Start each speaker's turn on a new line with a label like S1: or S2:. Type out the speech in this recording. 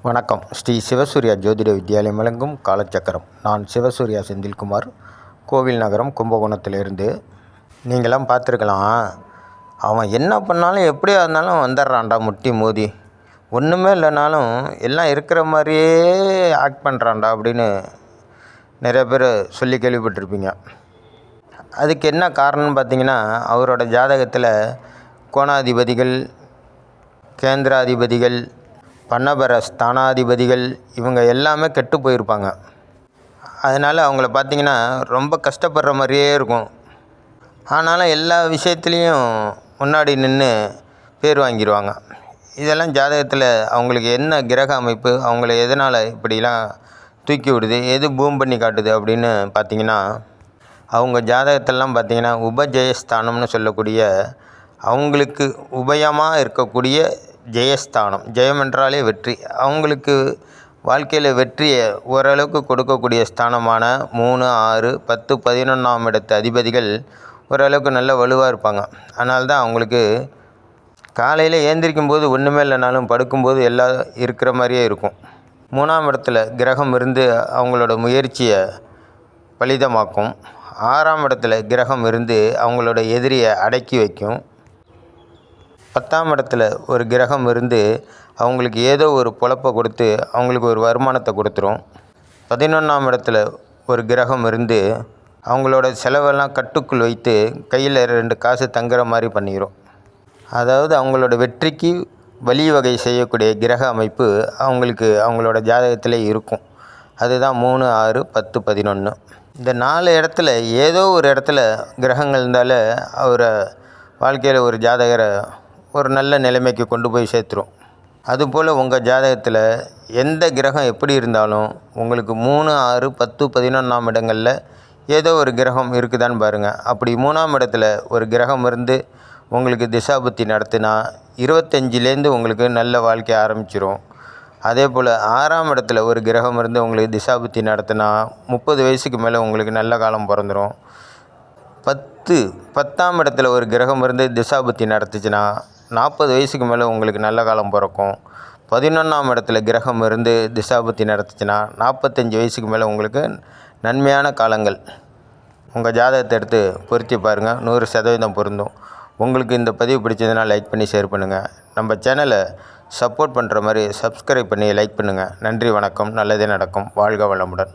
S1: வணக்கம். ஸ்ரீ சிவசூர்யா ஜோதிட வித்யாலயம் வழங்கும் காலச்சக்கரம். நான் சிவசூர்யா செந்தில்குமார், கோவில் நகரம், கும்பகோணத்திலிருந்து. நீங்களாம் பார்த்துருக்கலாம், அவன் என்ன பண்ணாலும் எப்படியா இருந்தாலும் வந்துடுறான்டா முட்டி மோதி, ஒன்றுமே இல்லைனாலும் எல்லாம் இருக்கிற மாதிரியே ஆக்ட் பண்ணுறான்டா அப்படின்னு நிறைய பேர் சொல்லி கேள்விப்பட்டிருப்பீங்க. அதுக்கு என்ன காரணம்னு பார்த்தீங்கன்னா, அவரோட ஜாதகத்தில் கோணாதிபதிகள், கேந்திராதிபதிகள், பன்னபர ஸ்தானாதிபதிகள் இவங்க எல்லாமே கெட்டு போயிருப்பாங்க. அதனால் அவங்கள பார்த்திங்கன்னா ரொம்ப கஷ்டப்படுற மாதிரியே இருக்கும். ஆனாலும் எல்லா விஷயத்துலேயும் முன்னாடி நின்று பேர் வாங்கிடுவாங்க. இதெல்லாம் ஜாதகத்தில் அவங்களுக்கு என்ன கிரக அமைப்பு, அவங்கள எதனால் இப்படிலாம் தூக்கி விடுது, எது பூம் பண்ணி காட்டுது அப்படின்னு பார்த்திங்கன்னா, அவங்க ஜாதகத்திலலாம் பார்த்திங்கன்னா உபஜெயஸ்தானம்னு சொல்லக்கூடிய, அவங்களுக்கு உபயமாக இருக்கக்கூடிய ஜெயஸ்தானம், ஜெயம் என்றாலே வெற்றி, அவங்களுக்கு வாழ்க்கையில் வெற்றியை ஓரளவுக்கு கொடுக்கக்கூடிய ஸ்தானமான 3, 6, 10, 11ஆம் இடத்து அதிபதிகள் ஓரளவுக்கு நல்ல வலுவாக இருப்பாங்க. அதனால தான் அவங்களுக்கு காலையில் ஏந்திரிக்கும் போது ஒன்றுமே இல்லைனாலும் படுக்கும்போது எல்லாம் இருக்கிற மாதிரியே இருக்கும். 3ஆம் இடத்துல கிரகம் இருந்து அவங்களோட முயற்சியை பலிதமாக்கும். 6ஆம் இடத்துல கிரகம் இருந்து அவங்களோட எதிரியை அடக்கி வைக்கும். 10ஆம் இடத்துல ஒரு கிரகம் இருந்து அவங்களுக்கு ஏதோ ஒரு பொழப்பை கொடுத்து அவங்களுக்கு ஒரு வருமானத்தை கொடுத்துரும். 11ஆம் இடத்துல ஒரு கிரகம் இருந்து அவங்களோட செலவெல்லாம் கட்டுக்குள் வைத்து கையில் 2 காசு தங்குற மாதிரி பண்ணிடும். அதாவது அவங்களோட வெற்றிக்கு வழிவகை செய்யக்கூடிய கிரக அமைப்பு அவங்களுக்கு அவங்களோட ஜாதகத்திலே இருக்கும். அதுதான் 3, 6, 10, 11. இந்த 4 இடத்துல ஏதோ ஒரு இடத்துல கிரகங்கள் இருந்தாலே அவரை வாழ்க்கையில் ஒரு ஜாதகரை ஒரு நல்ல நிலைமைக்கு கொண்டு போய் சேர்த்துரும். அதுபோல் உங்கள் ஜாதகத்தில் எந்த கிரகம் எப்படி இருந்தாலும் உங்களுக்கு 3, 6, 10, 11ஆம் இடங்களில் ஏதோ ஒரு கிரகம் இருக்குதான்னு பாருங்கள். அப்படி 3ஆம் இடத்துல ஒரு கிரகம் இருந்து உங்களுக்கு திசாபுத்தி நடத்தினா 25லேருந்து உங்களுக்கு நல்ல வாழ்க்கை ஆரம்பிச்சிடும். அதே போல் 6ஆம் இடத்துல ஒரு கிரகம் இருந்து உங்களுக்கு திசாபுத்தி நடத்தினா 30 வயசுக்கு மேலே உங்களுக்கு நல்ல காலம் பிறந்துடும். 10ஆம் இடத்துல ஒரு கிரகம் இருந்து திசாபுத்தி நடத்துச்சுன்னா 40 வயசுக்கு மேலே உங்களுக்கு நல்ல காலம் பிறக்கும். 11ஆம் இடத்துல கிரகம் இருந்து திசாபுத்தி நடத்துச்சுன்னா 45 வயசுக்கு மேலே உங்களுக்கு நன்மையான காலங்கள். உங்கள் ஜாதகத்தை எடுத்து பொருத்தி பாருங்கள், 100% பொருந்தும். உங்களுக்கு இந்த பதிவு பிடிச்சதுன்னா லைக் பண்ணி ஷேர் பண்ணுங்கள். நம்ம சேனலை சப்போர்ட் பண்ணுற மாதிரி சப்ஸ்கிரைப் பண்ணி லைக் பண்ணுங்கள். நன்றி, வணக்கம். நல்லதே நடக்கும். வாழ்க வளமுடன்.